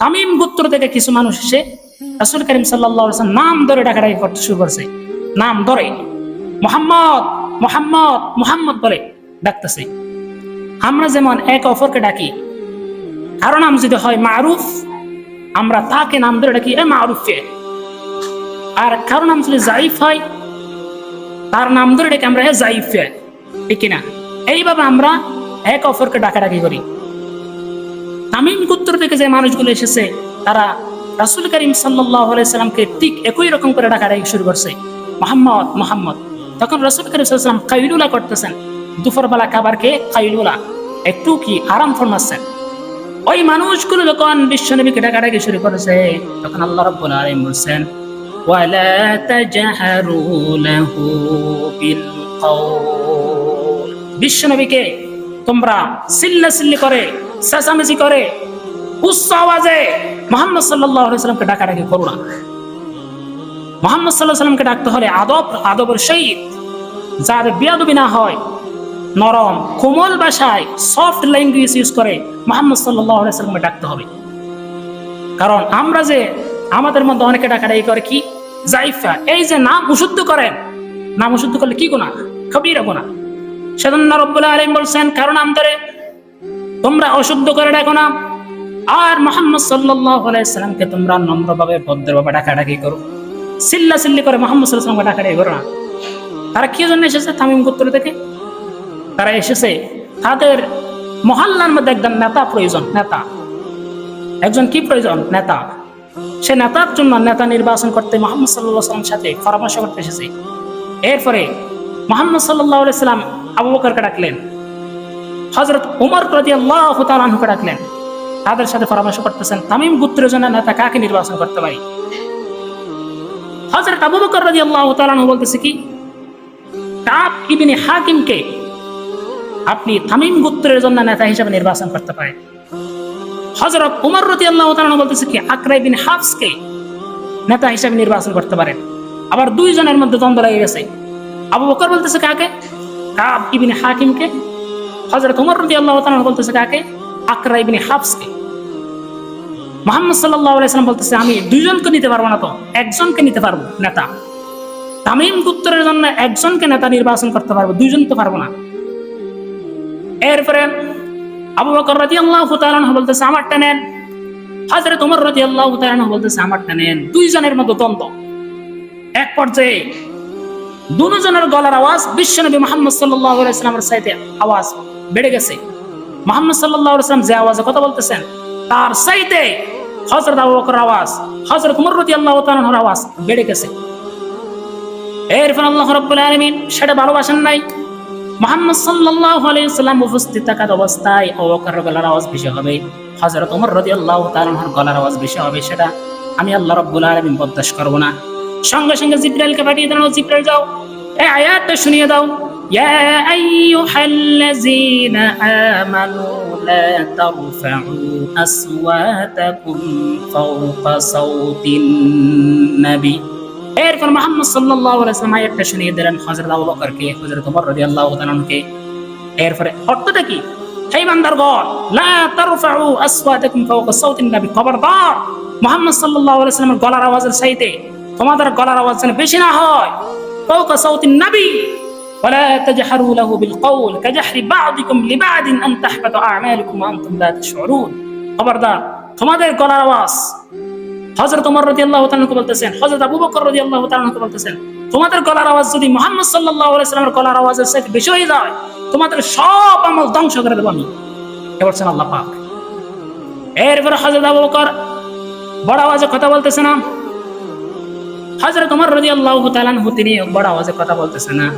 তামিম গোত্র থেকে কিছু মানুষ এসে রাসূল করিম সাল্লাল্লাহু আলাইহি ওয়াসাল্লাম নাম ধরে ডাকাডাকি করতে শুরু করছে। নাম ধরে মুহাম্মদ মুহাম্মদ মুহাম্মদ বলে ডাকতেছে। আমরা যেমন এক অপরকে ডাকি, কারো নাম যদি হয় মারুফ, আমরা তাকে নাম ধরে ডাকি এ মারুফ। আর কারো নাম যদি জাইফ হয়, তার নাম ধরে ডাকি আমরা এ জাইফ, ঠিক কিনা? এইভাবে আমরা এক অপরকে ডাকাডাকি করি। তামিম গোত্র থেকে যে মানুষগুলো এসেছে, তারা রাসূল করিম সাল্লাল্লাহু আলাইহি সাল্লামকে ঠিক একই রকম করে ডাকাডাকি শুরু করছে, মুহাম্মদ মুহাম্মদ। তখন রাসূল করিম সাল্লাল্লাহু আলাইহি সাল্লাম কাইলুলা করতেছেন, দুপুরবেলা খাবারকে কাইলুলা, একটু কি আরাম ফরমাচ্ছেন। ওই মানুষগুলো যখন বিশ্বনবীকে ডাকাডাকি শুরু করেছে, তখন আল্লাহ রাব্বুল আলামিন বলেন, ওয়ালা তাজহারু লাহু বিল কওল, বিশ্বনবীকে তোমরা চিল্লাচিল্লি করে, চেঁচামেচি করে, উচ্চ আওয়াজে মুহাম্মদ সাল্লাল্লাহু আলাইহি সাল্লামকে ডাকাডাকি করো না। মুহাম্মদ সাল্লাল্লাহু আলাইহি সাল্লামকে ডাকতে হলে আদবের সহিত, যার বেয়াদবি না হয়, নরম কোমল ভাষায়, সফট ল্যাঙ্গুয়েজ ইউজ করে মুহাম্মদ সাল্লাল্লাহু আলাইহি সাল্লামকে ডাকতে হবে। কারণ আমরা যে আমাদের মধ্যে অনেকে ডাকাডাকি করে কি জাইফা, এই যে নাম অশুদ্ধ করেন, নাম অশুদ্ধ করলে কি গুনাহ? কবিরা গুনাহ। সেজন্য রব্বুল আলামিন বলছেন, কারণ আমদারে তোমরা অশুদ্ধ করে ডাকো না। আর মুহাম্মদ সাল্লাল্লাহু আলাইহি সাল্লামকে তোমরা নম্রভাবে ভদ্রভাবে ডাকাডাকি করো, চিল্লাচিল্লি করে মুহাম্মদ সাল্লাল্লাহু আলাইহি সাল্লামকে ডাকাডাকি করো না। তারা কি জন্য এসেছে? তামিম গোত্র থেকে তারা এসেছে, তাদের মহল্লার মধ্যে একজন নেতা প্রয়োজন। নেতা, একজন কি প্রয়োজন? নেতা। সে নেতার জন্য নেতা নির্বাচন করতে মুহাম্মদ সাল্লাল্লাহু আলাইহি সাল্লামের সাথে পরামর্শ করতে এসেছে। এরপরে মুহাম্মদ সাল্লাল্লাহু আলাইহি সাল্লাম আবু বকরকে ডাকলেন, হযরত ওমর রাদিয়াল্লাহু তাআলা আনহুকে ডাকলেন, তাদের সাথে পরামর্শ করতেছেন তামিম গোত্রের জন্য নেতা কাকে নির্বাচন করতে পারি। হযরত আবু বকর রাদিয়াল্লাহু তাআলা আনহু বলতেছে কি, কাব ইবনে হাকিমকে আপনি তামিম গোত্রের জন্য নেতা হিসেবে নির্বাচন করতে পারেন। হযরত ওমর রাদিয়াল্লাহু তাআলা আনহু বলতেছে কি, আকরা ইবনে হাফসকে নেতা হিসেবে নির্বাচন করতে পারেন। আবার দুইজনের মধ্যে দ্বন্দ্ব লেগে গেছে। আবু বকর বলতেছে কাকে? কাব ইবনে হাকিমকে। হযরত ওমর রাদিয়াল্লাহু তাআলা আনহু বলতেছে কাকে? আকরা ইবনে হাফসকে। মুহাম্মদ সাল্লাল্লাহু আলাইহি সাল্লাম বলতেছে, আমি দুইজনকে নিতে পারবো না, তো একজনকে নিতে পারবো নেতা। তামিম গোত্রের জন্য একজনকে নেতা নির্বাচন করতে পারবো, দুইজন তো পারবো না। এরপরে আবু বকর রাদিয়াল্লাহু তাআলা আনহু বলতেছে আমারটা নেন। হযরত ওমর রাদিয়াল্লাহু তাআলা আনহু বলতেছে আমারটা নেন। দুইজনের মধ্যে দ্বন্দ্ব। এক পর্যায়ে দুজনের গলার আওয়াজ বিশ্বনবী মুহাম্মদ সাল্লাল্লাহু আলাইহি সাল্লামের চাইতে আওয়াজ বেড়ে গেছে। মুহাম্মদ সাল্লাল্লাহু আলাইহি সাল্লাম যে আওয়াজে কথা বলতেছেন, তার চাইতে হযরত আবু বকরের আওয়াজ, হযরত ওমর রাদিয়াল্লাহু তাআলা আনহুর আওয়াজ বেড়ে গেছে। এরপর আল্লাহ রাব্বুল আলামিন সেটা ভালোবাসেন নাই। মুহাম্মদ সাল্লাল্লাহু আলাইহি সাল্লাম উপস্থিত থাকা অবস্থায় আবু বকরের গলার আওয়াজ বেশি হবে, হযরত ওমর রাদিয়াল্লাহু তাআলা আনহুর গলার আওয়াজ বেশি হবে, সেটা আমি আল্লাহ রাব্বুল আলামিন বরদাশত করব না। সঙ্গে সঙ্গে জিবরাইলকে পাঠিয়ে দিলেন, জিবরাইল যাও এই আয়াতটা শুনিয়ে দাও, ইয়া আইয়ুহাল্লাযীনা আমানু লা তারফাউ আসওয়াতাকুম ফাওকা সাওতিন নবী। এরপর মুহাম্মদ সাল্লাল্লাহু আলাইহি ওয়াসাল্লাম আয়াতটা শুনিয়ে দিলেন হযরত আবু বকরকে, হযরত ওমর রাদিয়াল্লাহু তাআলা আনহুকে। এরপরে অর্থটা কি? হে বান্দারগণ, লা তারফাউ আসওয়াতাকুম ফাওকা সাওতিন নবী, খবরদার মুহাম্মদ সাল্লাল্লাহু আলাইহি ওয়াসাল্লামের গলার আওয়াজের চাইতে তোমাদের গলার আওয়াজ যেন বেশি না হয়। ফাওকা সাওতিন নবী ওয়ালা তাজহারু লাহু বিল কওল কাজহরি বা'দিকুম লিবা'দিন আন তাহবাতা আ'মালুকুম ওয়া আনতুম লা তাশউরুন। খবরদার তোমাদের গলার আওয়াজ, হযরত ওমর রাদিয়াল্লাহু তাআলা আনহু বলতেছেন, হযরত আবু বকর রাদিয়াল্লাহু তাআলা আনহু বলতেছেন, তোমাদের গলার আওয়াজ যদি মুহাম্মদ সাল্লাল্লাহু আলাইহি ওয়াসাল্লামের গলার আওয়াজের চাইতে বেশি হয়ে যায়, তোমাদের সব আমল ধ্বংস করে দেব আমি, বলছেন আল্লাহ পাক। এরপর হযরত আবু বকর বড় আওয়াজে কথা বলতেছে না, হযরত ওমর রাদিয়াল্লাহু তাআলা আনহু তিনি বড় আওয়াজে কথা বলতেছে না।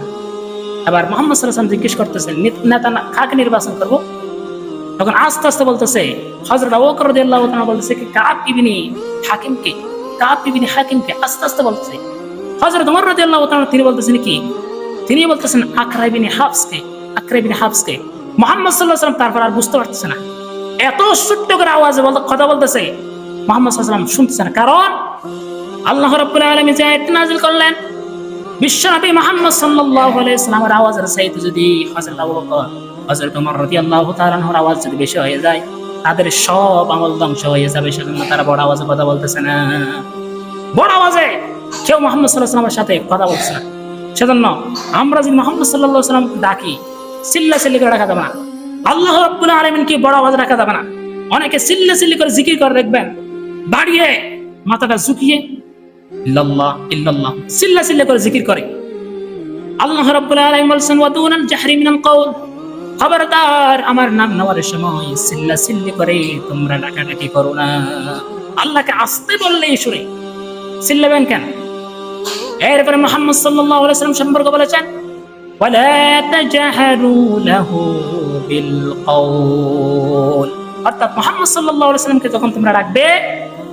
আবার মুহাম্মদ সাল্লাল্লাহু আলাইহি ওয়াসাল্লাম জিজ্ঞেস করতেছেন, নেতা কাকে নির্বাচন করব? তখন আস্তে আস্তে বলতেছে, হযরত আবু বকর রাদিয়াল্লাহু তাআলা বলতেছে কি, কাব ইবনে হাকিমকে, কাব ইবনে হাকিমকে, আস্তে আস্তে বলতেছে। হযরত ওমর রাদিয়াল্লাহু তাআলা তিনি বলতেছেন কি, তিনি বলতেছেন আকরা ইবনে হাফসকে, আকরা ইবনে হাফসকে। মুহাম্মদ সাল্লাল্লাহু আলাইহি ওয়াসাল্লাম তারপর আর বুঝতে পারতেছে না, এত ছোট্ট করে আওয়াজে কথা বলতেছে, মুহাম্মদ সাল্লাল্লাহু আলাইহি ওয়াসাল্লাম শুনতেছে না। কারণ আল্লাহ রাব্বুল আলামিন যে আয়াত নাযিল করলেন, বিশ্বনবী মুহাম্মদ সাল্লাল্লাহু আলাইহি ওয়াসাল্লামের আওয়াজের চাইতে যদি হযরত আবু বকর, হযরত ওমর রাদিয়াল্লাহু তাআলা আনহুর আওয়াজ যদি বেশি হয়ে যায়, তাদের সব আমল ধ্বংস হয়ে যাবে। সেজন্য তারা বড় আওয়াজে কথা বলতেছে না, বড় আওয়াজে কেউ মুহাম্মদ সাল্লাল্লাহু আলাইহি ওয়াসাল্লামের সাথে কথা বলছে না। সেজন্য আমরা যদি মুহাম্মদ সাল্লাল্লাহু আলাইহি ওয়াসাল্লামকে ডাকি, চিল্লাচিল্লি করে ডাকা যাবে না। আল্লাহ রাব্বুল আলামিনকে বড় আওয়াজে ডাকা যাবে না। অনেকে চিল্লাচিল্লি করে জিকির করে দেখবেন, দাঁড়িয়ে মাথাটা ঝুঁকিয়ে ইল্লাল্লাহ ইল্লাল্লাহ চিল্লাচিল্লি করে জিকির করে। আল্লাহ রাব্বুল আলামিন বলেছেন ওয়াদুনাল জাহরি মিনাল কওল, খবরদার আমার নাম নেওয়ার সময় চিল্লাচিল্লি করে তোমরা ডাকাডাকি করো না। আল্লাহকে আসতে বললেই সুরে চিল্লাবেন কেন? এরপরে মুহাম্মদ সাল্লাল্লাহু আলাইহি ওয়াসাল্লাম সম্পর্কে বলেছেন ওয়ালা তাজহারু লাহু বিল কওল, অর্থাৎ মুহাম্মদ সাল্লাল্লাহু আলাইহি ওয়াসাল্লামকে যখন তোমরা ডাকবে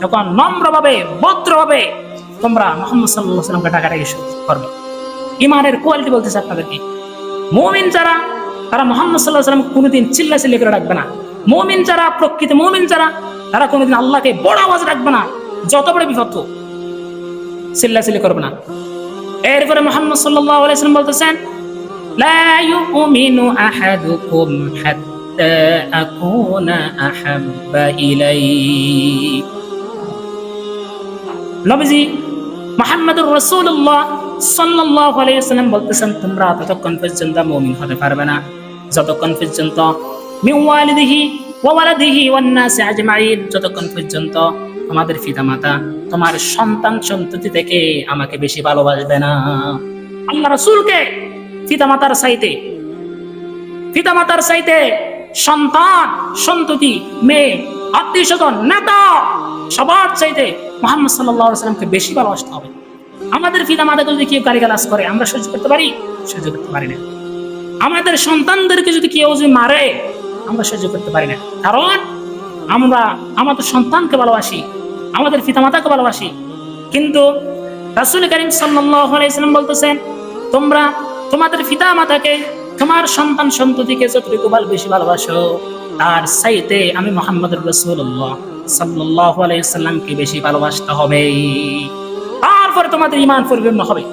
তখন নম্রভাবে ভদ্রভাবে তোমরা মুহাম্মদ সাল্লাল্লাহু আলাইহি ওয়াসাল্লামকে ডাকাডাকি করবে। ঈমানের কোয়ালিটি বলতেছে আপনাদেরকে, মুমিন যারা তারা মুহাম্মদ সাল্লাল্লাহু আলাইহি ওয়াসাল্লামকে কোনোদিন চিল্লাচিল্লি করে ডাকবে না। মুমিন যারা, প্রকৃত মুমিন যারা, তারা কোনোদিন আল্লাহকে বড় আওয়াজে ডাকবে না, যত বড় বিপদ হোক চিল্লাচিল্লি করবে না। এরপরে মুহাম্মদ সাল্লাল্লাহু আলাইহি ওয়াসাল্লাম বলতেছেন লা ইউমিনু আহাদুকুম হাত্তা আকুনা আহাব্বা ইলাইহি। নবীজি মুহাম্মদুর রাসূলুল্লাহ সাল্লাল্লাহু আলাইহি ওয়াসাল্লাম বলতেছেন তোমরা ততক্ষণ পর্যন্ত মুমিন হতে পারবে না যতক্ষণ পর্যন্ত মিন ওয়ালিদিহি ওয়া ওয়ালাদিহি ওয়ান নাসি আজমাইন, যতক্ষণ পর্যন্ত তোমাদের পিতামাতা তোমার সন্তান সন্ততি থেকে আমাকে বেশি ভালোবাসবে না। আল্লাহ রাসূলকে পিতামাতার চাইতে সন্তান সন্ততি, মেয়ে, আত্মীয় স্বজন, নেতা সবার চাইতে মুহাম্মদ সাল্লাল্লাহু আলাইহি ওয়াসাল্লামকে বেশি ভালোবাসতে হবে। আমাদের পিতামাতাকে যদি কেউ গালিগালাজ করে আমরা সহ্য করতে পারি? সহ্য করতে পারি না। আমাদের সন্তানদেরকে যদি কেউ মারে আমরা সহ্য করতে পারি না, কারণ আমরা আমাদের সন্তানকে ভালোবাসি, আমাদের পিতামাতাকে ভালোবাসি। কিন্তু রাসূল কারীম সাল্লাল্লাহু আলাইহি ওয়াসাল্লাম বলতেছেন তোমরা তোমাদের পিতামাতাকে, তোমার সন্তান সন্ততিকে যতটুকু বেশি ভালোবাসো তার চাইতে আমি মুহাম্মদুর রাসূলুল্লাহ সাল্লাল্লাহু আলাইহি ওয়াসাল্লামকে বেশি ভালোবাসতে হবে, তারপরে তোমাদের ঈমান পরিপূর্ণ হবে।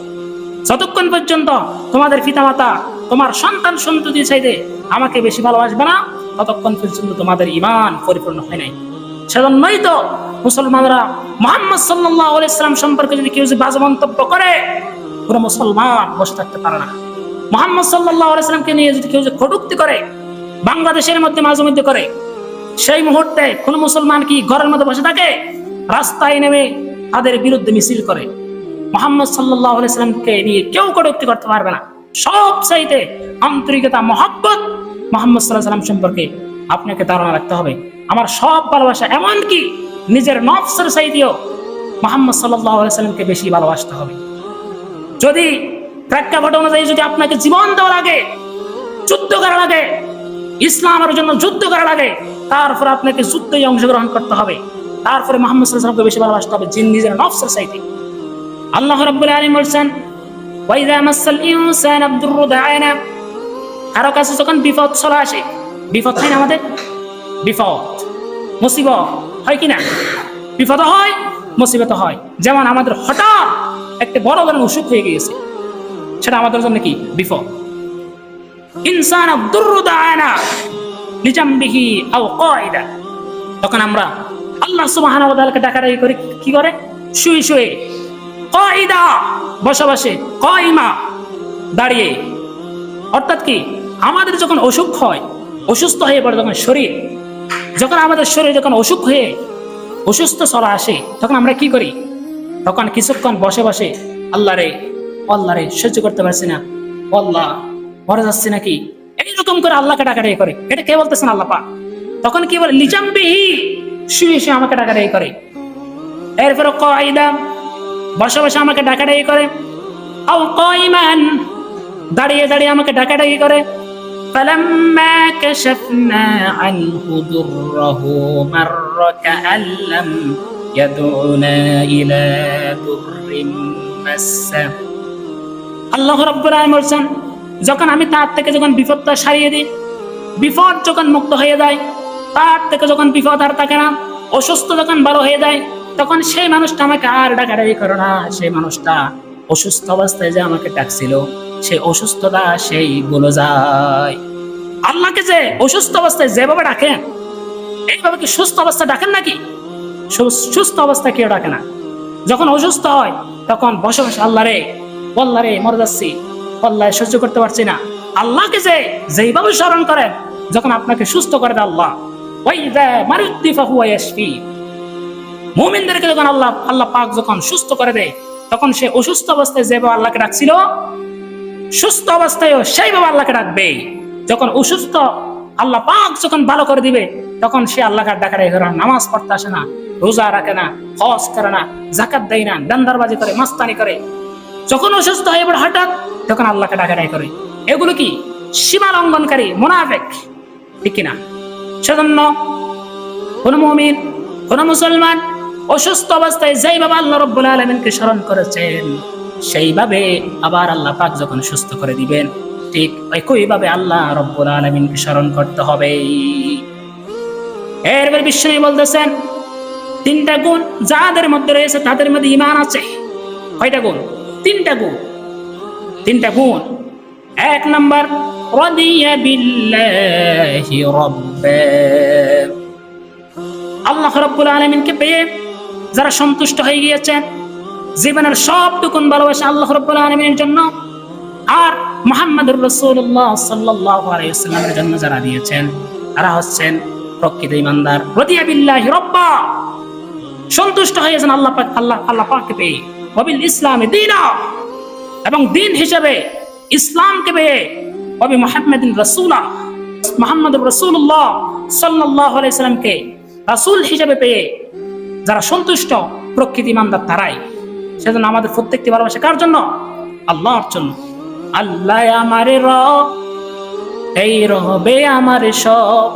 যতক্ষণ পর্যন্ত তোমাদের পিতামাতা তোমার সন্তান সন্ততি চাইতে আমাকে বেশি ভালোবাসবে না ততক্ষণ পর্যন্ত তোমাদের ঈমান পরিপূর্ণ হয় নাই। সেজন্যই তো মুসলমানরা মুহাম্মদ সাল্লাল্লাহু আলাইহি ওয়াসাল্লাম সম্পর্কে যদি কেউ বাজে মন্তব্য করে পুরো মুসলমান বসে থাকতে পারে না। মুহাম্মদ সাল্লাল্লাহু আলাইহি ওয়াসাল্লামকে নিয়ে যদি কেউ কটূক্তি করে, বাংলাদেশের মধ্যে মাঝে মধ্যে করে, সেই মুহূর্তে কোন মুসলমান কি ঘরের মধ্যে বসে থাকে? রাস্তায় নেমে তাদের বিরুদ্ধে মিছিল করে। মুহাম্মদ সাল্লাল্লাহু আলাইহি ওয়াসাল্লামকে নিয়ে কেউ কটূক্তি করতে পারবে না। সব চাইতে আন্তরিকতা, মহব্বত মুহাম্মদ সাল্লাল্লাহু আলাইহি ওয়াসাল্লাম সম্পর্কে আপনাকে ধারণা রাখতে হবে। আমার সব ভালোবাসা, এমনকি নিজের নফসের চাইতেও মুহাম্মদ সাল্লাল্লাহু আলাইহি ওয়াসাল্লামকে বেশি ভালোবাসতে হবে। যদি প্রেক্ষাপট অনুযায়ী যদি আপনাকে জীবন দেওয়া লাগে, যুদ্ধ করা লাগে, ইসলামের জন্য যুদ্ধ করা লাগে, তারপর আপনাকে যুদ্ধে অংশগ্রহণ করতে হবে, তারপরে মুহাম্মদ সাল্লাল্লাহু আলাইহি ওয়াসাল্লামকে বেশি ভালোবাসতে হবে নিজের নফসের চাইতে। আল্লাহ রাব্বুল আলামিন বলেছেন ওয়াইযা মাসাল ইনসানা বিদুররি দাআনা, কারো কাছে যখন বিপদ চলে আসে, বিপদ হয় না আমাদের, বিপদ মুসিবত হয় কিনা? বিপদ হয়, মুসিবত হয়। যেমন আমাদের হঠাৎ একটা বড় ধরনের অসুখ হয়ে গিয়েছে, সেটা আমাদের জন্য কি বিপদ। ইনসানা বিদুররি দাআনা লিজামবিহি আও কায়দা, তখন আমরা আল্লাহ সুবহানাহু ওয়া তাআলাকে ডাকাডাকি করি, কি করে? শুয়ে শুয়ে, কায়দা বসে বসে, কায়মা দাঁড়িয়ে। অর্থাৎ কি, আমাদের যখন অসুখ হয়, অসুস্থ হয়ে পড়ে যখন শরীর, যখন আমাদের শরীর যখন অসুখ হয়ে অসুস্থ চলে আসে, তখন আমরা কি করি? তখন কিছুক্ষণ বসে বসে আল্লাহ রে সহ্য করতে পারছি না, আল্লাহ মরে যাচ্ছে নাকি, এইরকম করে আল্লাহকে ডাকাডাকি করে। এটা কে বলতেছেন? আল্লাহ পাক। তখন কি বলে? লিজামবিহি, শুয়ে শুয়ে আমাকে ডাকাডাকি করে। এরপরে কায়দা, বসে বসে আমাকে ডাকাডাকি করে। আও কায়মান, দাঁড়িয়ে দাঁড়িয়ে আমাকে ডাকাডাকি করে। ফালাম্মা কাশাফনা আনহু দুররাহু মাররা কাআল্লাম ইয়াদউনা ইলা দুররিম মাসসা। আল্লাহ রাব্বুল আলামিন বলেন যখন আমি তার থেকে যখন বিপদটা সারিয়ে দিই, বিপদ যখন মুক্ত হয়ে যায়, তার থেকে যখন বিপদ আর থাকে না, অসুস্থ যখন ভালো হয়ে যায়, তখন সেই মানুষটা আমাকে আর ডাকাডাকি করে না। সেই মানুষটা অসুস্থ অবস্থায় যে আমাকে ডাকছিল, সেই অসুস্থতা সেই ভুলে যায়। আল্লাহকে যে অসুস্থ অবস্থায় যেভাবে ডাকেন, এইভাবে কি সুস্থ অবস্থা ডাকেন নাকি? সুস্থ অবস্থা কেউ ডাকে না। যখন অসুস্থ হয় তখন বসে বসে আল্লাহ রে মরে যাচ্ছি, আল্লাহ সহ্য করতে পারছি না। আল্লাহকে যেইভাবে স্মরণ করেন, যখন আপনাকে সুস্থ করে দেয় আল্লাহ, মুমিনদেরকে যখন আল্লাহ পাক যখন সুস্থ করে দেয়, তখন সে অসুস্থ অবস্থায় যেভাবে আল্লাহকে ডাকছিল, সুস্থ অবস্থায়ও সেইভাবে আল্লাহকে ডাকবে। যখন অসুস্থ আল্লাহ পাক যখন ভালো করে দিবে, তখন সে আল্লাহকে ডাকারে নামাজ পড়তে আসে না, রোজা রাখে না, হজ করে না, যাকাত দেয় না, দান্দারবাজি করে, মাস্তানি করে। যখন অসুস্থ হয়ে পড়ে হঠাৎ, তখন আল্লাহকে ডাকাডাই করে। এগুলো কি সীমা লঙ্ঘনকারী মুনাফিক, ঠিক কিনা? সেজন্য কোন মুমিন, কোন মুসলমান অসুস্থ অবস্থায় যেইভাবে আল্লাহ রাব্বুল আলামিনকে স্মরণ করেছেন, সেইভাবে আবার আল্লাহ পাক যখন সুস্থ করে দিবেন, ঠিক একইভাবে আল্লাহ রাব্বুল আলামিনকে স্মরণ করতে হবে। এরপর বিশ্বনবী বলতেছেন, তিনটা গুণ যাদের মধ্যে রয়েছে তাদের মধ্যে ঈমান আছে। কয়টা গুণ? তিনটা গুণ। এক নাম্বার, রাদিয়া বিল্লাহি রাব্বা। আল্লাহ রাব্বুল আলামিনকে পেয়ে যারা সন্তুষ্ট হয়ে গিয়েছেন, জীবনের সবটুকুন ভালোবাসা আল্লাহ রাব্বুল আলামিনের জন্য আর মুহাম্মদুর রাসূলুল্লাহ সাল্লাল্লাহু আলাইহি ওয়াসাল্লামের জন্য যারা দিয়েছেন, তারা হচ্ছেন প্রকৃত ঈমানদার। রাদিয়া বিল্লাহি রাব্বা, সন্তুষ্ট হয়েছেন আল্লাহ পাককে পেয়ে, ওয়াবিল ইসলামি দীনা, এবং দিন হিসেবে ইসলামকে পেয়ে, ওয়াবি মুহাম্মাদিন রাসূলা, মুহাম্মদুর রাসূলুল্লাহ সাল্লাল্লাহু আলাইহি ওয়াসাল্লামকে রাসূল হিসেবে পেয়ে যারা সন্তুষ্ট, প্রকৃত ঈমানদার তারাই। সেজন্য আমাদের প্রত্যেকটি ভালোবাসা কার জন্য? আল্লাহর জন্য। আল্লাহ আমারে রব, এই রবে আমার সব,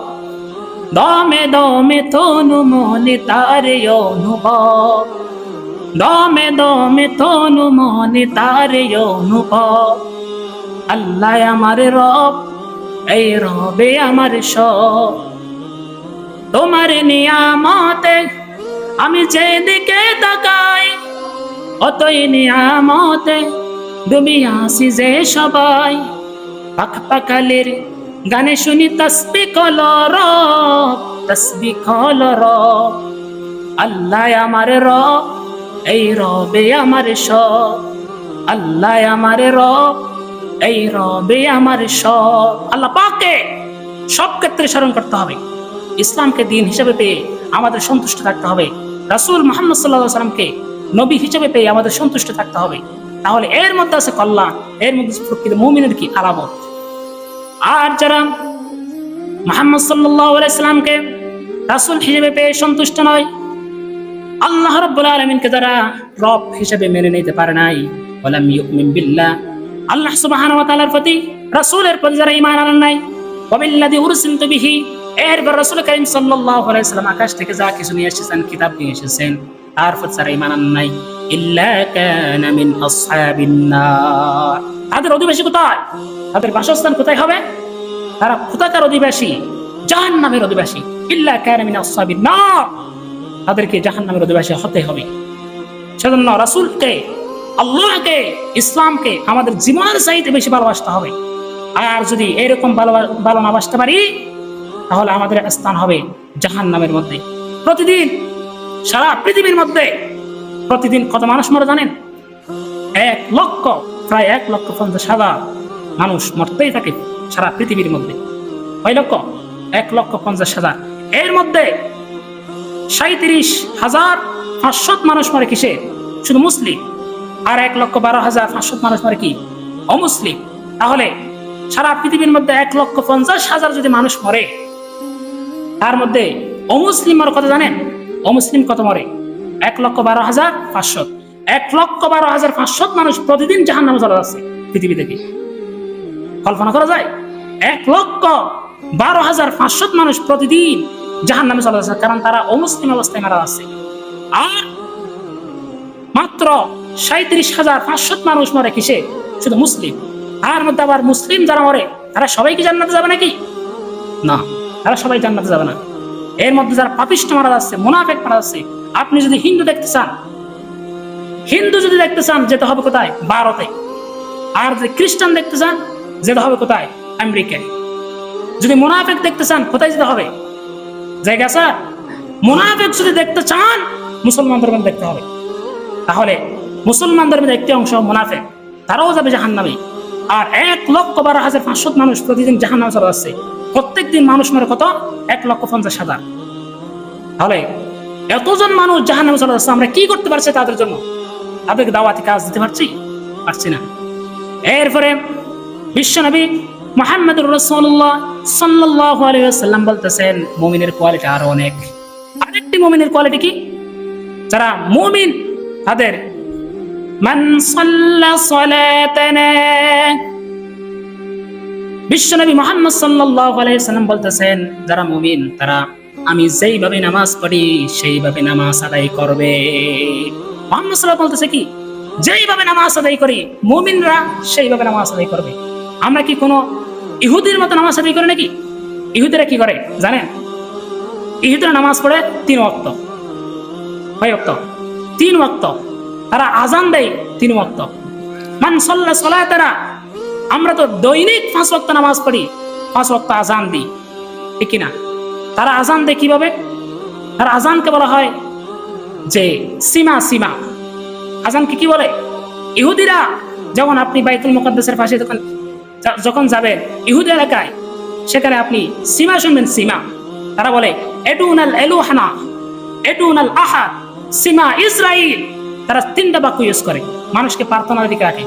দমে দমে তনু মনে তারে অনুভব, দমে দমে তনু মনে তারে অনুভব। আল্লাহ আমার রব, এই রবে আমার সব, তোমার নিয়ামতে আমি যেদিকে তাকাই, অতই নিয়ামতে ডুবি আসি যে সবাই। পাখালির গানে শুনি তাসবিহ কলরব, তাসবিহ কলরব। আল্লাহ আমার রব, এই রবে আমার সব, আল্লাহ আমার রব, এই রবে আমার সব। আল্লাহ পাককে সব ক্ষেত্রে স্মরণ করতে হবে। ইসলামকে দিন হিসেবে পেয়ে আমাদের সন্তুষ্ট থাকতে হবে। রাসূল মুহাম্মদ সাল্লাল্লাহু আলাইহি ওয়াসাল্লামকে নবী হিসেবে পেয়ে আমাদের সন্তুষ্ট থাকতে হবে। তাহলে এর মধ্যে আছে কল্যাণ, এর মধ্যে প্রকৃত মুমিনের কি আলামত। আর যারা মুহাম্মদ সাল্লাল্লাহু আলাইহি ওয়াসাল্লামকে রাসূল হিসেবে পেয়ে সন্তুষ্ট নয়, আল্লাহ রাব্বুল আলামিনকে যারা রব হিসেবে মেনে নিতে পারে নাই, ওয়ালাম ইউমিন বিল্লাহ, আল্লাহ সুবহানাহু ওয়া তাআলার প্রতি, রাসূলের প্রতি যারা ঈমান আনেন নাই, ওয়াবিল্লাযী উরসিলতু বিহি, এরপর রাসূল কারীম সাল্লাল্লাহু আলাইহি ওয়াসাল্লাম আকাশ থেকে যা কিছু নিয়ে এসেছেন, কিতাব নিয়ে এসেছেন, তার প্রতি যারা ঈমান আনেন নাই, ইল্লা কানা মিন আসহাবিন নার, তাদের অধিবাসী কোথায়? তাদের বাসস্থান কোথায় হবে? তারা কোথাকার অধিবাসী? জাহান্নামের অধিবাসী। ইল্লা কানা মিন আসহাবিন নার, তাদেরকে জাহান্নামের অধিবাসী হতে হবে। সেজন্য রাসূলকে, আল্লাহকে, ইসলামকে আমাদের জীবনের চাইতে বেশি ভালোবাসতে হবে। আর যদি এরকম ভালো না বাসতে পারি, তাহলে আমাদের স্থান হবে জাহান্নামের মধ্যে। প্রতিদিন সারা পৃথিবীর মধ্যে প্রতিদিন কত মানুষ মরে জানেন? 1 লক্ষ, প্রায় 1,50,000 মানুষ মরতেই থাকে সারা পৃথিবীর মধ্যে। কয় লক্ষ? 1,50,000। এর মধ্যে 37,500 মানুষ মরে কিসে? শুধু মুসলিম। আর 1,12,500 মানুষ মরে কি? অমুসলিম। তাহলে সারা পৃথিবীর মধ্যে 1,50,000 যদি মানুষ মরে, তার মধ্যে অমুসলিম মরে কত জানেন? অমুসলিম কত মরে? 1,12,500। 1,12,500 মানুষ প্রতিদিন জাহান্নামে চলে যাচ্ছে পৃথিবী থেকে। কল্পনা করা যায়? 1,12,500 মানুষ প্রতিদিন জাহান্নামে চলে যাচ্ছে, কারণ তারা অমুসলিম অবস্থায় মারা যাচ্ছে। আর মাত্র 37,500 মানুষ মরে কিসে? শুধু মুসলিম। তার মধ্যে আবার মুসলিম যারা মরে, তারা সবাই কি জান্নাতে যাবে নাকি? না, তারা সবাই জান্নাতে যাবে না। এর মধ্যে যারা পাপিষ্ঠ মারা যাচ্ছে, মুনাফিক মারা যাচ্ছে। আপনি যদি হিন্দু দেখতে চান, যেতে হবে কোথায়? ভারতে। আর যদি খ্রিস্টান দেখতে চান, যেতে হবে কোথায়? আমেরিকায়। যদি মুনাফিক দেখতে চান, কোথায় যেতে হবে? জায়গা আছে? মুনাফিক যদি দেখতে চান মুসলমানদের মধ্যে দেখতে হবে। তাহলে মুসলমানদের মধ্যে একটি অংশ মুনাফিক, তারাও যাবে জাহান্নামে। আর 1,12,500 মানুষ প্রতিদিন জাহান্নামে চলে যাচ্ছে। প্রত্যেক দিন মানুষ মরে কত? 1,50,000। তাহলে এতজন মানুষ জাহান্নামে চলে যাচ্ছে, আমরা কি করতে পারছি তাদের জন্য? তাদেরকে দাওয়াতি কাজ দিতে পারছি না। এরপরে বিশ্বনবী মুহাম্মদুর রাসূলুল্লাহ সাল্লাল্লাহু আলাইহি ওয়াসাল্লাম বলতেছেন, মুমিনের কোয়ালিটি আরো অনেক। আরেকটি মুমিনের কোয়ালিটি কি? যারা মুমিন তাদের মান সাল্লা সালাতানা, বিশ্বনবী মুহাম্মদ সাল্লাল্লাহু আলাইহি ওয়াসাল্লাম বলতেছেন, যারা মুমিন তারা আমি যেইভাবে নামাজ পড়ি সেইভাবে নামাজ আদায় করবে। মুহাম্মদ সাল্লাল্লাহু বলতেছে কি? যেইভাবে নামাজ আদায় করি মুমিনরা সেইভাবে নামাজ আদায় করবে। আমরা কি কোনো ইহুদির মতো নামাজ আদায় করি নাকি? ইহুদিরা কি করে জানেন? ইহুদিরা নামাজ পড়ে 3 ওয়াক্ত। কয় ওয়াক্ত? 3 ওয়াক্ত। তারা আজান দেয় 3 ওয়াক্ত। মান সাল্লা সালাতানা, আমরা তো দৈনিক 5 ওয়াক্ত নামাজ পড়ি, 5 ওয়াক্ত আজান দিই, ঠিক কিনা? তারা আজান দেয় কিভাবে? তারা আজানকে বলা হয় যে সীমা। আজানকে কি বলে? ইহুদিরা যেমন আপনি বাইতুল মুকাদ্দাসের পাশে যখন যাবেন ইহুদি এলাকায়, সেখানে আপনি সীমা শুনবেন, সীমা। তারা বলে এডুনাল এলুহানা, এডুনাল আহাদ, সীমা ইসরাইল। তারা 3টা বাক্য ইউজ করে মানুষকে প্রার্থনার দিকে রাখে।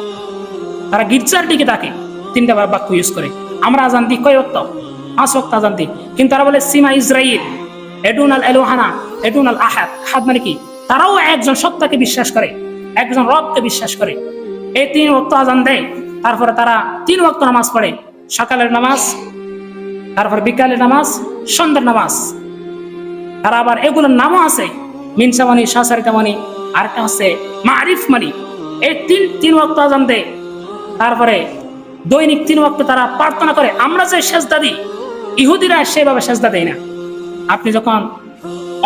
তারা গির্জার দিকে থাকে, 3টা বাক্য ইউজ করে। আমরা আজান দিই কয় ওয়াক্ত? 5 ওয়াক্ত আজান দিই। কিন্তু তারা বলে সীমা ইসরাইল, এডুনাল এলুহানা, এডুনাল আহাদ। আহাদ মানে কি? তারাও একজন সত্তাকে বিশ্বাস করে, একজন রবকে বিশ্বাস করে। এই 3 ওয়াক্ত আজান দেয়। তারপরে তারা 3 ওয়াক্ত নামাজ পড়ে, সকালের নামাজ, তারপর বিকালের নামাজ, সন্ধ্যার নামাজ। তারা আবার এগুলোর নামও আছে, মিনসামানি, শাসারিতামানি, আরেকটা হচ্ছে মারিফ মানি। এই 3 ওয়াক্ত আজান দেয়। তারপরে দৈনিক 3 ওয়াক্ত তারা প্রার্থনা করে। আমরা যে সেজদা দিই ইহুদিরা সেভাবে সেজদা দেয় না। আপনি যখন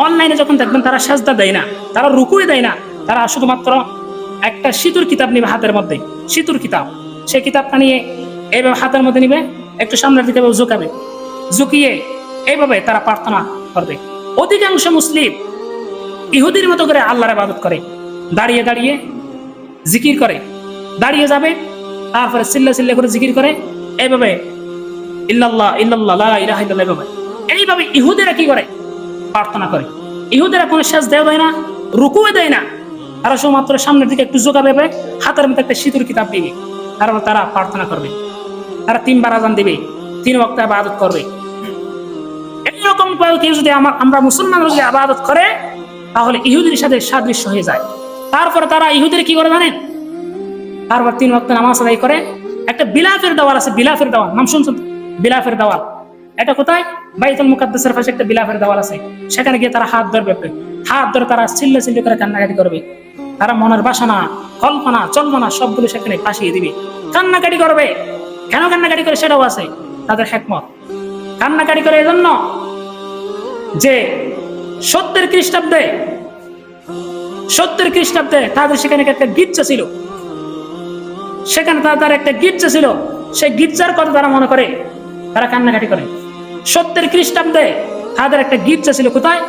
অনলাইনে যখন দেখবেন তারা সেজদা দেয় না, তারা রুকুই দেয় না। তারা শুধুমাত্র একটা সিতুর কিতাব নিবে হাতের মধ্যে, সিতুর কিতাব। সেই কিতাবটা নিয়ে এইভাবে হাতের মধ্যে নিবে, একটু সামনের দিকে ঝুঁকাবে, ঝুঁকিয়ে এইভাবে তারা প্রার্থনা করবে। অধিকাংশ মুসলিম ইহুদির মতো করে আল্লাহর ইবাদত করে, দাঁড়িয়ে দাঁড়িয়ে জিকির করে, দাঁড়িয়ে যাবে, তারপরে চিল্লা করে জিকির করে, এইভাবে ইল্লাল্লাহ ইল্লাল্লাহ লা ইলাহা ইল্লাল্লাহ। এইভাবে ইহুদিরা কি করে? প্রার্থনা করে। ইহুদিরা কোনো সেজদাও দেয় না, রুকুও দেয় না। তারা শুধুমাত্র সামনের দিকে একটু ঝুঁকাবে, হাতের মধ্যে একটা সিতুর কিতাব দিবে, তারপর তারা প্রার্থনা করবে। তারা 3 বার আজান দিবে, 3 ওয়াক্ত ইবাদত করবে। এইরকম কেউ যদি আমরা মুসলমানরা যদি ইবাদত করে তাহলে ইহুদির সাথে সাদৃশ্য হয়ে যায়। তারপরে তারা ইহুদিরা কি করে জানেন? তারপর 3 ওয়াক্ত নামাজ আদায় করে। একটা বিলাফের দেওয়াল আছে, বিলাফের দেওয়াল নাম শুনছেন? বিলাফের দেওয়াল। এটা কোথায়? বাইতুল মুকাদ্দাসের পাশে একটা বিলাফের দেওয়াল আছে। সেখানে গিয়ে তারা হাত ধরবে, হাত ধরে তারা চিল্লা করে কান্নাকাটি করবে। তারা মনের বাসনা, কল্পনা, চলমনা সবগুলো সেখানে ফাঁসিয়ে দিবে, কান্নাকাটি করবে। কেন কান্নাকাটি করে সেটাও আছে তাদের হিকমত। কান্নাকাটি করে এজন্য যে 70 খ্রিস্টাব্দে তাদের সেখানে একটা গির্জা ছিল, সেখানে তাদের একটা গির্জা ছিল। সেই গির্জার কথা তারা মনে করে, তারা কান্নাকাটি করে। 70 খ্রিস্টাব্দে তাদের একটা গির্জা ছিল কোথায়?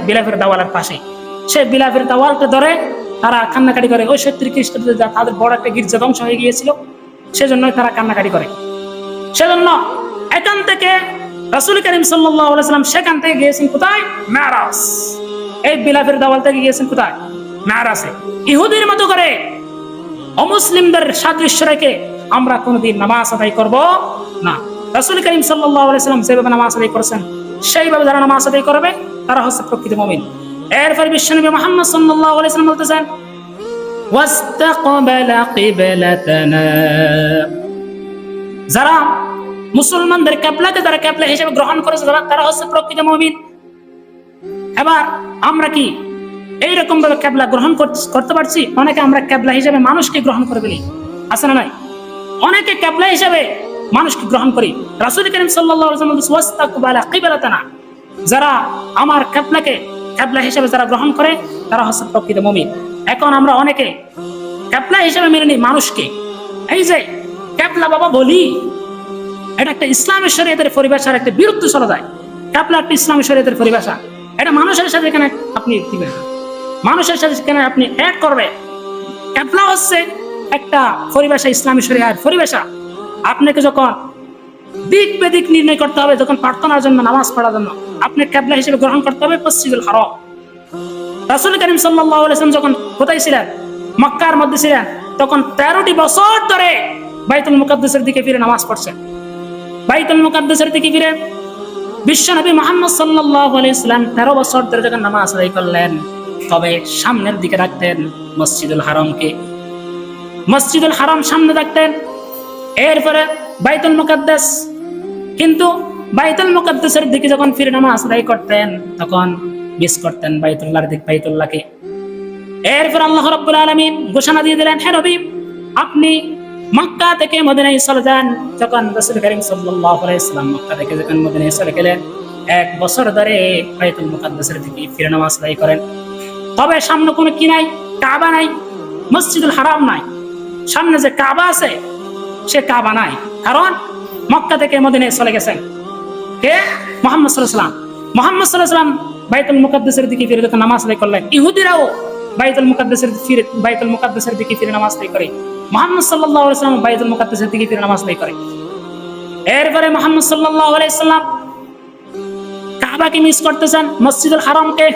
বিলাফের দেওয়ালের পাশে। সেই বিলাফের দেওয়ালটা ধরে তারা কান্নাকাটি করে। ওই 70 খ্রিস্টাব্দে তাদের বড় একটা গির্জা ধ্বংস হয়ে গিয়েছিল, সেজন্যই তারা কান্নাকাটি করে। সেজন্য এখান থেকে রাসূল করিম সাল্লাল্লাহু আলাইহি ওয়াসাল্লাম সেখান থেকে গিয়েছেন কোথায়? মেরাজ। এই বিলাফের দেওয়াল থেকে গিয়েছেন কোথায়? মেরাজে। ইহুদির মতো করে অমুসলিমদের সাদৃশ্য রেখে আমরা কোনোদিন নামাজ আদায় করব না। রাসূল করিম সাল্লাল্লাহু আলাইহি ওয়াসাল্লাম যেভাবে নামাজ আদায় করেছেন সেইভাবে যারা নামাজ আদায় করবে তারা হচ্ছে প্রকৃত মুমিন। এরপর বিশ্বনবী মুহাম্মদ সাল্লাল্লাহু আলাইহি ওয়াসাল্লাম বলতেছেন, ওয়াস্তাকবালা কিবলাতানা, যারা মুসলমানদের কিবলাকে যারা কিবলা হিসেবে গ্রহণ করেছে তারা হচ্ছে প্রকৃত মুমিন। এবার আমরা কি এইরকম ভাবে কিবলা গ্রহণ করতে পারছি? অনেকে আমরা কিবলা হিসেবে মানুষকে গ্রহণ করে ফেলি, আছে না নাই? অনেকে কিবলা হিসেবে মানুষকে গ্রহণ করি। রাসূল করিম সাল্লাল্লাহু আলাইহি ওয়াসাল্লাম বলেছেন, ওয়াস্তাকবালা কিবলাতানা, যারা আমার কিবলাকে কিবলা হিসেবে যারা গ্রহণ করে তারা হচ্ছে প্রকৃত মুমিন। এখন আমরা অনেকে কিবলা হিসেবে মেনে নিই মানুষকে। এই যে কিবলা বাবা বলি, এটা একটা ইসলামের শরীয়তের পরিভাষার একটা বিরুদ্ধে চলে যায়। ক্যাবলা একটা ইসলামী শরীয়তের পরিভাষা। এটা মানুষের সাথে এখানে আপনি দিবেন, মানুষের সাথে এখানে আপনি অ্যাড করবেন। ক্যাবলা হচ্ছে একটা পরিভাষা, ইসলামী শরীয়তের পরিভাষা। আপনাকে যখন দিক বেদিক নির্ণয় করতে হবে, যখন প্রার্থনার জন্য, নামাজ পড়ার জন্য, আপনি ক্যাবলা হিসেবে গ্রহণ করতে হবে মসজিদুল হারাম। রাসূল করিম সাল্লাল্লাহু আলাইহি ওয়াসাল্লাম যখন কোথায় ছিলেন, মক্কার মধ্যে ছিলেন, তখন 13টি বছর ধরে বাইতুল মুকাদ্দাসের দিকে ফিরে নামাজ পড়ছেন। বাইতুল মুকাদ্দাসের দিকে ফিরে বিশ্বনবী মুহাম্মদ সাল্লাল্লাহু আলাইহি ওয়াসাল্লাম 13 বছর ধরে যখন নামাজ আদায় করলেন, তবে সামনের দিকে রাখতেন মসজিদুল হারামকে। মসজিদুল হারাম সামনে রাখতেন, এরপরে বাইতুল মুকাদ্দাস। কিন্তু বাইতুল মুকাদ্দাসের দিকে যখন ফিরে নামাজ আদায় করতেন, তখন মিস করতেন বাইতুল্লাহকে। এরপর আল্লাহ রাব্বুল আলামিন ঘোষণা দিয়ে দিলেন, হে নবী, আপনি মক্কা থেকে মদিনায় চলে যান। যখন রাসূল করিম সাল্লাল্লাহু আলাইহি ওয়াসাল্লাম মক্কা থেকে যখন মদিনায় চলে গেলেন, 1 বছর ধরে বাইতুল মুকাদ্দাসের দিকে ফিরে নামাজ আদায় করেন। তবে সামনে কোনো কি নাই, কাবা নাই, মসজিদুল হারাম নাই। সামনে যে কাবা আছে, সে কাবা নাই, কারণ মক্কা থেকে মদিনায় চলে গেছেন কে? মুহাম্মদ সাল্লাল্লাহু আলাইহি ওয়াসাল্লাম। মুহাম্মদ সাল্লাল্লাহু আলাইহি ওয়াসাল্লাম বাইতুল মুকাদ্দাসের দিকে ফিরে যখন নামাজ আদায় করলেন, ইহুদিরাও বাইতুল মুকাদ্দাসের দিকে ফিরে নামাজ আদায় করে। মুহাম্মদ সাল্লাল্লাহু আলাইহি ওয়াসাল্লাম বাইতুল মুকাদ্দাসের দিকে ফিরে নামাজ আদায় করে। এরপরে মুহাম্মদ সাল্লাল্লাহু আলাইহি ওয়াসাল্লাম কাবাকে মিস করতেছেন, মসজিদুল হারামকে।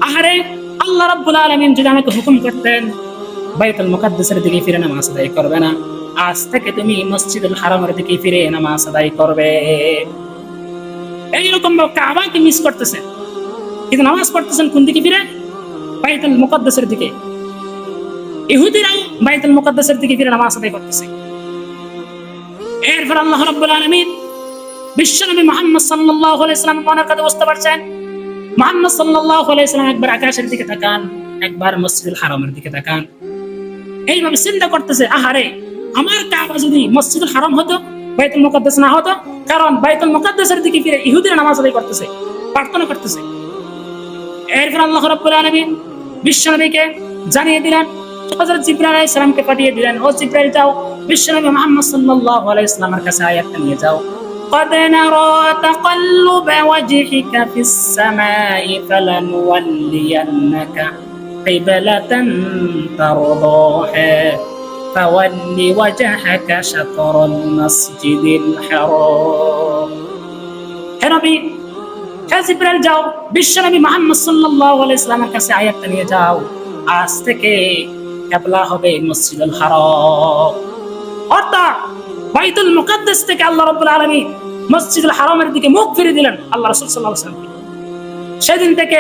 আহারে, আল্লাহ রাব্বুল আলামিন যদি আমাকে হুকুম করতেন বাইতুল মুকাদ্দাসের দিকে ফিরে নামাজ আদায় করবে না, আজ থেকে তুমি মসজিদুল হারামের দিকে ফিরে নামাজ আদায় করবে। এইরকম কাবাকে মিস করতেছেন, কিন্তু নামাজ পড়তেছেন কোন দিকে ফিরে? বাইতুল মুকাদ্দাসের দিকে। ইহুদিরাও বাইতুল মুকাদ্দাসের দিকে ফিরে নামাজ আদায় করতেছে। এরপর আল্লাহ রাব্বুল আলামিন বিশ্বনবী মুহাম্মদ সাল্লাল্লাহু আলাইহি ওয়াসাল্লাম মনের কথা বুঝতে পারছেন। মুহাম্মদ সাল্লাল্লাহু আলাইহি ওয়াসাল্লাম একবার আকাশের দিকে তাকান, একবার মসজিদুল হারামের দিকে তাকান। এইভাবে চিন্তা করতেছে, আহারে, আমার কাবা যদি মসজিদুল হারাম হতো, বাইতুল মুকাদ্দাস না হতো। কারণ বাইতুল মুকাদ্দাসের দিকে ফিরে ইহুদিরা নামাজ আদায় করতেছে, প্রার্থনা করতেছে। এরপর আল্লাহ রাব্বুল আলামিন বিশ্বনবীকে জানিয়ে দিলেন, হযরত জিবরাইল আলাইহিস সালামকে পাঠিয়ে দিলেন, ও জিবরাইল যাও, বিশ্বনবী মুহাম্মদ সাল্লাল্লাহু আলাইহি ওয়াসাল্লামের কাছে আয়াতটা নিয়ে যাও। قد نرى تقلب وجهك في السماء فلنولينك قبلة ترضاها فول وجهك شطر المسجد الحرام। হে নবী, হে জিবরাইল যাও, বিশ্বনবী মুহাম্মদ সাল্লাল্লাহু আলাইহি ওয়াসাল্লামের কাছে আয়াতটা নিয়ে যাও, আজ থেকে কিবলা হবে মসজিদুল হারাম। অর্থাৎ বাইতুল মুকাদ্দাস থেকে আল্লাহ রাব্বুল আলামিন মসজিদুল হারামের দিকে মুখ ফিরিয়ে দিলেন আল্লাহ রাসূল সাল্লাল্লাহু আলাইহি ওয়াসাল্লাম। সেদিন থেকে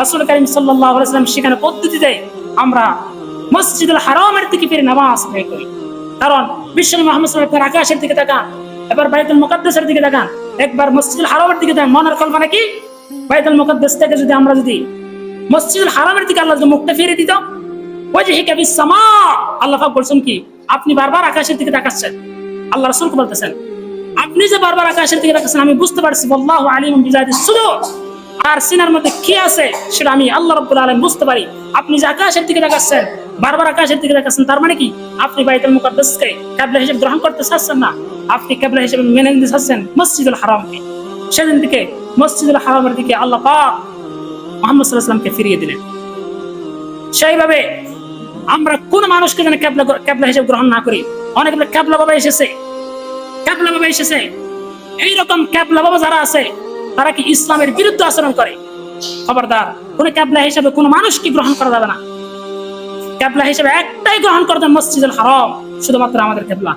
রাসূল করিম সাল্লাল্লাহু আলাইহি ওয়াসাল্লাম সেখানে পদ্ধতিতে আমরা মসজিদুল হারামের দিকে ফিরে নামাজ আদায় করি। কারণ বিশ্বনবী মুহাম্মদ সাল্লাল্লাহু আলাইহি ওয়াসাল্লাম আকাশের দিকে তাকান, এবার বাইতুল মুকাদ্দাসের দিকে তাকান, একবার মসজিদুল হারামের দিকে তাকান। মনের কল্পনা কি? বাইতুল মুকাদ্দাস থেকে যদি আমরা মসজিদুল হারামের দিকে আল্লাহ যদি মুখটা ফিরিয়ে দিত, ওয়াজহিকা বিস সামা, আল্লাহ পাক বলছেন কি, আপনি বারবার আকাশের দিকে তাকাচ্ছেন। আল্লাহ রাসূলকে বলতেছেন, আপনি যে বারবার আকাশের দিকে তাকাচ্ছেন, আমি বুঝতে পারছি, আল্লাহু আলিমুম বিযাতিস সুদূর, আর সিনার মধ্যে কি আছে সেটা আমি আল্লাহ রাব্বুল আলামিন বুঝতে পারি। আপনি যে আকাশের দিকে তাকাচ্ছেন, বারবার আকাশের দিকে তাকাচ্ছেন, তার মানে কি আপনি বাইতুল মুকাদ্দাসকে কিবলা হিসেবে গ্রহণ করতে চাচ্ছেন না, আপনি কিবলা হিসেবে মেনে নিতে চাচ্ছেন মসজিদুল হারামকে। সেদিন থেকে মসজিদুল হারামের দিকে আল্লাহ পাক মুহাম্মদ সাল্লাল্লাহু আলাইহি ওয়াসাল্লামকে ফিরিয়ে দিলেন। সেইভাবে আমরা কোন মানুষকে যেন কিবলা হিসেবে গ্রহণ না করি। অনেক কিবলা বাবা এসেছে, এইরকম কিবলা বাবা যারা আছে, তারা কি ইসলামের বিরুদ্ধে আচরণ করে। খবরদার, কোন কিবলা হিসেবে কোন মানুষকে গ্রহণ করা যাবে না। কিবলা হিসেবে একটাই গ্রহণ করতে, মসজিদুল হারাম শুধুমাত্র আমাদের কিবলা।